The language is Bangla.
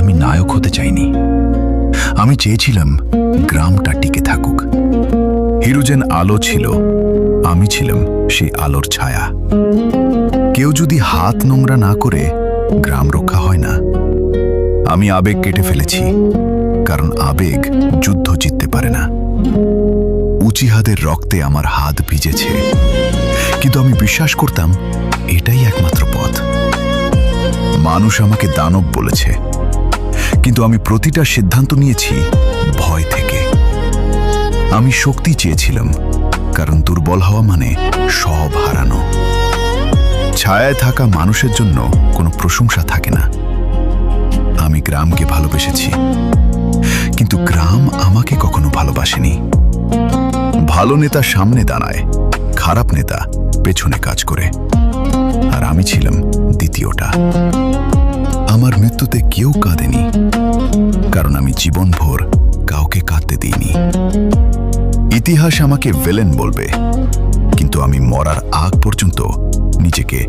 আমি নায়ক হতে চাইনি। আমি চেয়েছিলাম গ্রামটা টিকে থাকুক। হিরুজেন আলো ছিল, আমি ছিলাম সেই আলোর ছায়া। কেউ যদি হাত নোংরা না করে, গ্রাম রক্ষা হয় না। আমি আবেগ কেটে ফেলেছি, কারণ আবেগ যুদ্ধ জিততে পারে না। উচিহাদের রক্তে আমার হাত ভিজেছে, কিন্তু আমি বিশ্বাস করতাম এটাই একমাত্র পথ। মানুষ আমাকে দানব বলেছে, কিন্তু আমি প্রতিটা সিদ্ধান্ত নিয়েছি ভয় থেকে। আমি শক্তি চেয়েছিলাম, কারণ দুর্বল হওয়া মানে সব হারানো। ছায়ায় থাকা মানুষের জন্য কোনো প্রশংসা থাকে না। আমি গ্রামকে ভালোবেসেছি, কিন্তু গ্রাম আমাকে কখনো ভালোবাসেনি। ভালো নেতা সামনে দাঁড়ায়, খারাপ নেতা পেছনে কাজ করে, আর আমি ছিলাম দ্বিতীয়টা। আমার মৃত্যুতে কেউ কাঁদেনি, কারণ আমি জীবনভর কাউকে কাঁদতে দিইনি। ইতিহাস আমাকে ভিলেন বলবে, কিন্তু আমি মরার আগ পর্যন্ত নিজেকে